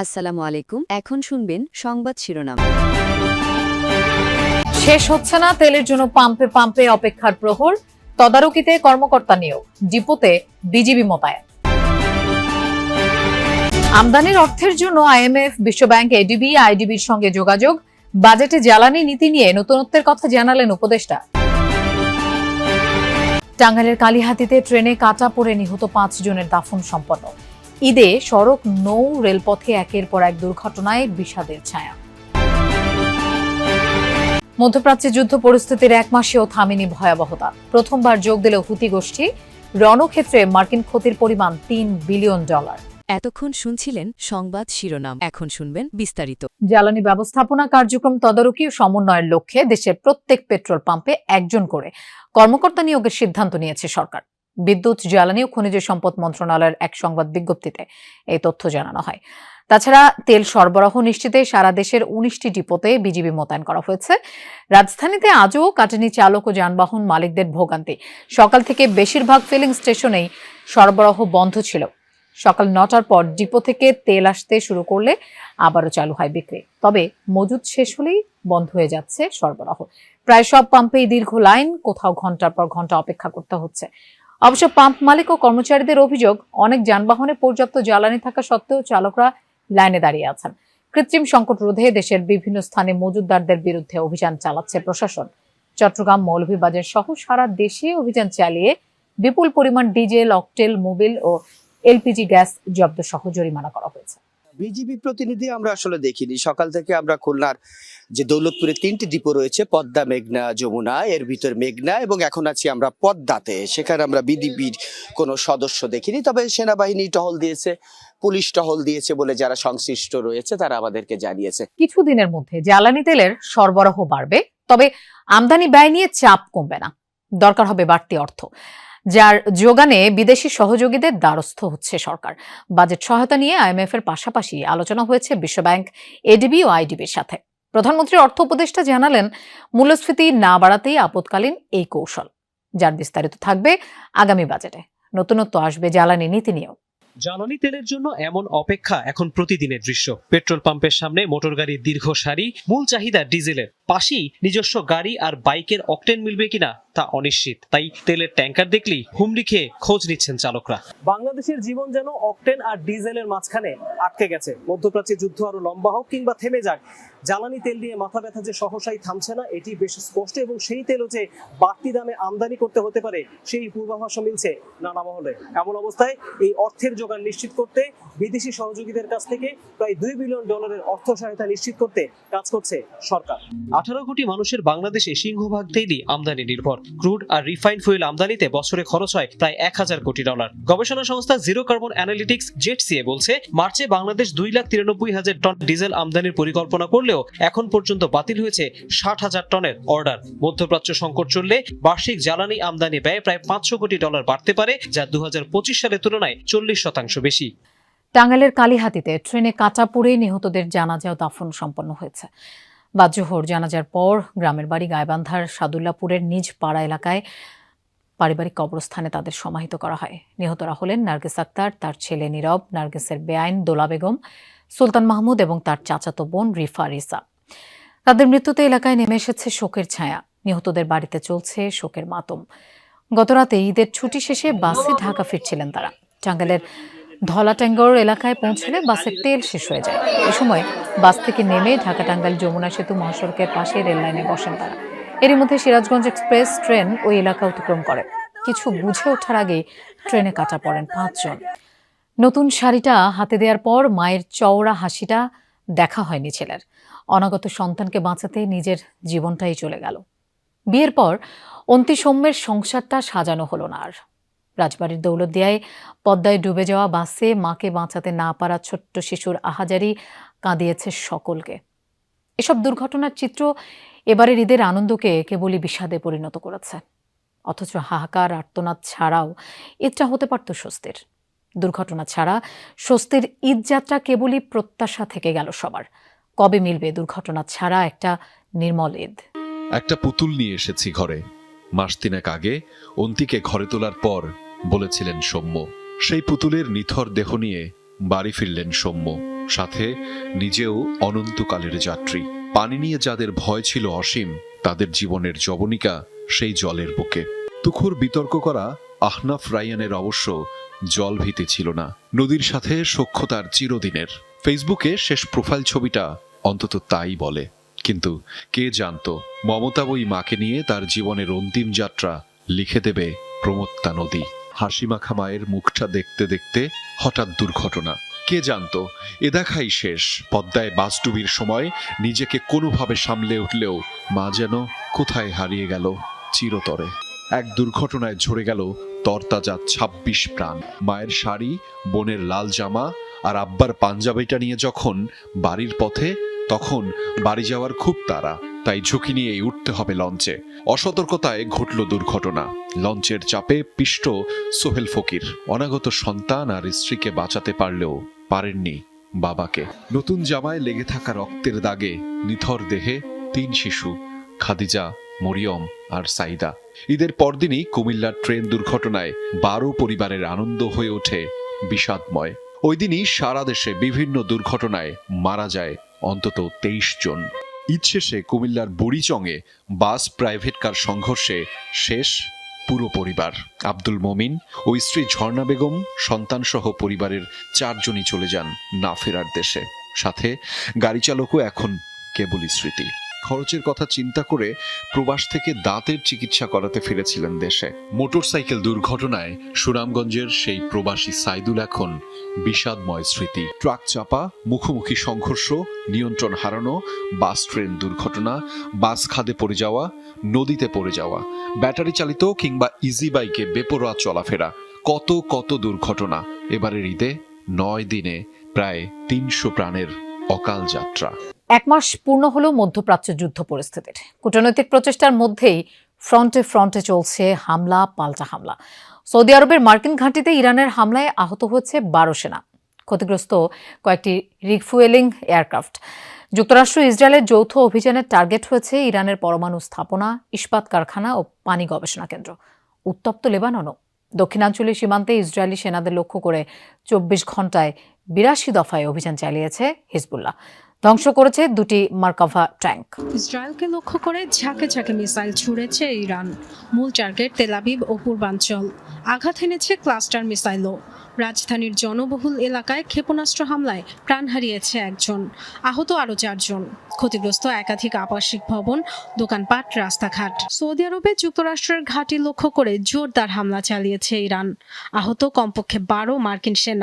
আসসালামু আলাইকুম। এখন শুনবেন সংবাদ শিরোনাম। শেষ হচ্ছে না তেলের জন্য পাম্পে পাম্পে অপেক্ষার প্রহর, তদারকিতে কর্মকর্তা নিয়োগ, ডিপোতে বিজিবি মোতায়েন। আমদানির অর্থের জন্য আইএমএফ, বিশ্বব্যাংক, এডিবি, আইডিবির সঙ্গে যোগাযোগ, বাজেটে জ্বালানি নীতি নিয়ে নতুনত্বের কথা জানালেন উপদেষ্টা। টাঙ্গাইলের কালিহাতীতে ট্রেনে কাটা পড়ে নিহত 5 জনের দাফন সম্পন্ন। ঈদে সড়ক নৌ রেলপথে একের পর এক দুর্ঘটনায় বিষাদের ছায়া। মধ্যপ্রাচ্যে যুদ্ধ পরিস্থিতির 1 মাসেও থামেনি ভয়াবহতা। প্রথমবার যোগ দিল হুতি গোষ্ঠী। রণক্ষেত্রে মার্কিন ক্ষতির পরিমাণ $3 বিলিয়ন। এতক্ষণ শুনছিলেন সংবাদ শিরোনাম। এখন শুনবেন বিস্তারিত। জ্বালানি ব্যবস্থাপনা কার্যক্রম তদারকি ও সমন্বয়ের লক্ষ্যে দেশের প্রত্যেক পেট্রোল পাম্পে একজন করে কর্মকর্তা নিয়োগের সিদ্ধান্ত নিয়েছে সরকার। বিদ্যুৎ, জ্বালানি ও খনিজ সম্পদ মন্ত্রণালয়ের এক সংবাদ বিজ্ঞপ্তিতে এই তথ্য জানানো হয়। তাছাড়া তেল সরবরাহ নিশ্চিতে সারা দেশের 19টি ডিপোতে বিজিবি মোতায়েন করা হয়েছে। রাজধানীতে আজও কাটেনি চালক ও যানবাহন মালিকদের ভোগান্তি। সকাল থেকে বেশিরভাগ ফিলিং স্টেশনেই সরবরাহ বন্ধ ছিল। সকাল 9টার পর ডিপো থেকে তেল আসতে শুরু করলে আবারও চালু হয় বিক্রি। তবে মজুদ শেষ হলেই বন্ধ হয়ে যাচ্ছে সরবরাহ। প্রায় সব পাম্পেই দীর্ঘ লাইন, কোথাও ঘন্টার পর ঘন্টা অপেক্ষা করতে হচ্ছে। অবশ্য পাম্প মালিক ও কর্মচারীদের অভিযোগ, অনেক যানবাহনে পর্যাপ্ত জ্বালানি থাকা সত্ত্বেও চালকরা লাইনে দাঁড়িয়ে আছেন। কৃত্রিম সংকট রোধে দেশের বিভিন্ন স্থানে মজুতদারদের বিরুদ্ধে অভিযান চালাচ্ছে প্রশাসন। চট্টগ্রাম, মৌলভীবাজার সহ সারা দেশে অভিযান চালিয়ে বিপুল পরিমাণ ডিজেল, অকটেল, মোবিল ও এলপিজি গ্যাস জব্দ সহ জরিমানা করা হয়েছে। বিজিবি প্রতিনিধি আমরা আসলে দেখিনি। সকাল থেকে আমরা খুলনার যে দৌলতপুরে 3টি ডিপো রয়েছে, পদ্মা, মেঘনা, যমুনা, এর ভিতর মেঘনা, এবং এখন আছি আমরা পদ্মাতে। সেখানে আমরা বিজিবির কোনো সদস্য দেখিনি। তবে সেনাবাহিনী টহল দিয়েছে, পুলিশ টহল দিয়েছে বলে যারা সংশ্লিষ্ট রয়েছে তারা আমাদেরকে জানিয়েছে। কিছুদিনের মধ্যে জ্বালানি তেলের সরবরাহ বাড়বে, তবে আমদানি ব্যয় নিয়ে চাপ কমবে না। দরকার হবে বাড়তি অর্থ, যার যোগানে বিদেশি সহযোগীদের দ্বারস্থ হচ্ছে সরকার। বাজেট সহায়তা নিয়ে আইএমএফ এর পাশাপাশি আলোচনা হয়েছে বিশ্বব্যাংক, এডিবি ও আইডিবির সাথে। প্রধানমন্ত্রীর অর্থ উপদেষ্টা জানালেন, মূল্যস্ফীতি না বাড়াতেই আপৎকালীন এই কৌশল, যার বিস্তারিত থাকবে আগামী বাজেটে। নতুনত্ব আসবে জ্বালানি নীতি নিয়েও। জ্বালানি তেলের জন্য এমন অপেক্ষা এখন প্রতিদিনের দৃশ্য। পেট্রোল পাম্পের সামনে মোটর গাড়ির দীর্ঘ সারি, মূল চাহিদা ডিজেলের। পাশেই নিজস্ব গাড়ি আর বাইকের অকটেন মিলবে কিনা তা অনিশ্চিত। তাই তেলের ট্যাঙ্কার দেখলেই হুমড়ি খেয়ে খোঁজ নিচ্ছেন চালকরা। বাংলাদেশের জীবন যেন অকটেন আর ডিজেলের মাঝখানে আটকে গেছে। মধ্যপ্রাচ্যে যুদ্ধ আরো লম্বা হোক কিংবা থেমে যাক, জ্বালানি তেল নিয়ে মাথা ব্যথা যে সহসাই থামছে না, এটি বেশ স্পষ্ট। এবং সেই তেলও যে বাড়তি দামে আমদানি করতে হতে পারে, সেই পূর্বাভাসও মিলছে নানা মহলে। এমন অবস্থায় এই অর্থের যোগান নিশ্চিত করতে বিদেশি সহযোগীদের কাছ থেকে প্রায় $2 বিলিয়ন অর্থ সহায়তা নিশ্চিত করতে কাজ করছে সরকার। 18 কোটি মানুষের বাংলাদেশে সিংহভাগ তেলই আমদানি নির্ভর। ক্রুড আর রিফাইন্ড ফুয়েল আমদানিতে বছরে খরচ হয় প্রায় $1000 কোটি। গবেষণা সংস্থা জিরো কার্বন অ্যানালিটিক্স জেটসিএ বলছে, মার্চে বাংলাদেশ 2,93,000 টন ডিজেল আমদানির পরিকল্পনা করলেও এখন পর্যন্ত বাতিল হয়েছে 60,000 টনের অর্ডার। মধ্যপ্রাচ্য সংকট চললে বার্ষিক জ্বালানি আমদানি ব্যয় প্রায় $500 কোটি বাড়তে পারে, যা 2025 সালের তুলনায় 40% বেশি। টাঙ্গাইলের কালিহাতীতে ট্রেনে কাটা পড়ে নিহতদের জানাজা ও দাফন সম্পন্ন হয়েছে। বাদ-জোহর জানাজার পর গ্রামের বাড়ি গাইবান্ধার সাদুল্লাপুরের নিজ পাড়া এলাকায় পারিবারিক কবরস্থানে তাদের সমাহিত করা হয়। নিহতরা হলেন নার্গিস আক্তার, তার ছেলে নীরব, নার্গিসের বেআইন দোলা বেগম, সুলতান মাহমুদ এবং তার চাচাতো বোন রিফা রিসা। তাদের মৃত্যুতে এলাকায় নেমে এসেছে শোকের ছায়া। নিহতদের বাড়িতে চলছে শোকের মাতম। গতরাতে ঈদের ছুটি শেষে বাসে ঢাকা ফিরছিলেন তারা। টাঙ্গাইলের ধলাটাঙ্গর এলাকায় পৌঁছলে বাসের তেল শেষ হয়ে যায়। এ সময় বাস থেকে নেমে ঢাকা টাঙ্গাইল যমুনা সেতু মহাসড়কের পাশে রেল লাইনে বসেন তারা। এরই মধ্যে সিরাজগঞ্জ এক্সপ্রেস ট্রেন ওই এলাকা অতিক্রম করে। কিছু বুঝে ওঠার আগে ট্রেনে কাটা পড়েন 5 জন। নতুন শাড়িটা হাতে দেওয়ার পর মায়ের চওড়া হাসিটা দেখা হয়নি ছেলের। অনাগত সন্তানকে বাঁচাতে নিজের জীবনটাই চলে গেল। বিয়ের পর অন্তি সৌম্যের সংসারটা সাজানো হলো না আর। রাজবাড়ির দৌলতদিয়ায় পদ্মায় ডুবে যাওয়া বাসে মাকে বাঁচাতে না পারা ছোট্ট শিশুর আহাজারি কাঁদিয়েছে সকলকে। এসব দুর্ঘটনার চিত্র এবারের ঈদের আনন্দকে কেবলই বিষাদে পরিণত করেছে। অথচ হাহাকার আর্তনাদ ছাড়াও ঈদটা হতে পারত স্বস্তির। দুর্ঘটনা ছাড়া স্বস্তির ঈদযাত্রা কেবলই প্রত্যাশা থেকে গেল সবার। কবে মিলবে দুর্ঘটনা ছাড়া একটা নির্মল ঈদ? একটা পুতুল নিয়ে এসেছি ঘরে। মাস 3 আগে অন্তিকে ঘরে তোলার পর বলেছিলেন সৌম্য। সেই পুতুলের নিথর দেহ নিয়ে বাড়ি ফিরলেন সৌম্য। সাথে নিজেও অনন্তকালের যাত্রী। পানি নিয়ে যাদের ভয় ছিল অসীম, তাদের জীবনের যবনিকা সেই জলের বুকে। তুখুর বিতর্ক করা আহনাফ রাইয়ানের অবশ্য জল ভীতি ছিল না, নদীর সাথে সখ্যতার চিরদিনের। ফেসবুকে শেষ প্রোফাইল ছবিটা অন্তত তাই বলে। কিন্তু কে জানতো মমতা বই মাকে নিয়ে তার জীবনের অন্তিম যাত্রা লিখে দেবে প্রমত্তা নদী। হাসিমাখা মায়ের মুখটা দেখতে দেখতে হঠাৎ দুর্ঘটনা। কে জানতো এ দেখাই শেষ। পদ্মায় বাস ডুবির সময় নিজেকে কোনোভাবে সামলে উঠলেও মা যেন কোথায় হারিয়ে গেল চিরতরে। এক দুর্ঘটনায় ঝরে গেল তরতাজা ২৬ প্রাণ। মায়ের শাড়ি, বোনের লাল জামা আর আব্বার পাঞ্জাবিটা নিয়ে যখন বাড়ির পথে, তখন বাড়ি যাওয়ার খুব তাড়া, তাই ঝুঁকি নিয়েই উঠতে হবে লঞ্চে। অসতর্কতায় ঘটল দুর্ঘটনা। লঞ্চের চাপে পিষ্ট সোহেল ফকির অনাগত সন্তান আর স্ত্রীকে বাঁচাতে পারলেও পারেননি বাবাকে। নতুন জামায় লেগে থাকা রক্তের দাগে নিথর দেহে ৩ শিশু, খাদিজা, মরিয়ম আর সাইদা। ঈদের পরদিনই কুমিল্লার ট্রেন দুর্ঘটনায় ১২ পরিবারের আনন্দ হয়ে ওঠে বিষাদময়। ওই দিনই সারা দেশে বিভিন্ন দুর্ঘটনায় মারা যায় অন্তত ২৩ জন। ঈদ শেষে কুমিল্লার বুড়িচংয়ে বাস প্রাইভেট কার সংঘর্ষে শেষ পুরো পরিবার। আব্দুল মমিন ও স্ত্রী ঝর্ণা বেগম সন্তানসহ পরিবারের ৪ জনই চলে যান না ফেরার দেশে। সাথে গাড়ি চালকও এখন কেবলই স্মৃতি। খরচের কথা চিন্তা করে প্রবাস থেকে দাঁতের চিকিৎসা করাতে ফিরেছিলেন দেশে। মোটরসাইকেল দুর্ঘটনায় সুনামগঞ্জের সেই প্রবাসী সাইদুল এখন বিষাদময় স্মৃতি। ট্রাক চাপা, মুখোমুখি সংঘর্ষ, নিয়ন্ত্রণ হারানো, বাস ট্রেন দুর্ঘটনা, বাস খাদে পড়ে যাওয়া, নদীতে পড়ে যাওয়া, ব্যাটারি চালিত কিংবা ইজি বাইকে বেপরোয়া চলাফেরা, কত কত দুর্ঘটনা। এবারের ঈদে ৯ দিনে প্রায় ৩০০ প্রাণের অকাল যাত্রা। ১ মাস পূর্ণ হলো মধ্যপ্রাচ্য যুদ্ধ পরিস্থিতির। কূটনৈতিক প্রচেষ্টার মধ্যেই ফ্রন্টে ফ্রন্টে চলছে হামলা পাল্টা হামলা। সৌদি আরবের মার্কিন ঘাঁটিতে ইরানের হামলায় আহত হয়েছে ১২ সেনা, ক্ষতিগ্রস্ত কয়েকটি রিফুয়েলিং এয়ারক্রাফট। যুক্তরাষ্ট্র ইসরায়েলের যৌথ অভিযানের টার্গেট হয়েছে ইরানের পরমাণু স্থাপনা, ইস্পাত কারখানা ও পানি গবেষণা কেন্দ্র। উত্তপ্ত লেবাননও। দক্ষিণাঞ্চলীয় সীমান্তে ইসরায়েলি সেনাদের লক্ষ্য করে ২৪ ঘণ্টায় ৮২ দফায় অভিযান চালিয়েছে হিজবুল্লাহ। ধ্বংস করেছে ২টি মার্কাভা ট্যাঙ্ক। ইসরায়েলকে লক্ষ্য করে ঝাঁকে ঝাঁকে মিসাইল ছুড়েছে ইরান। মূল টার্গেট তেল আবিব ও পূর্বাঞ্চল। আঘাত এনেছে ক্লাস্টার মিসাইলও। রাজধানীর জনবহুল এলাকায় ক্ষেপণাস্ত্র হামলায় প্রাণ হারিয়েছে ১ জন, আহত আরও ৪ জন। ক্ষতিগ্রস্ত একাধিক আবাসিক ভবন, দোকানপাট, রাস্তাঘাট। সৌদি আরবে যুক্তরাষ্ট্রের ঘাঁটি লক্ষ্য করে জোরদার হামলা চালিয়েছে ইরান। আহত কমপক্ষে ১২ মার্কিন সেনা।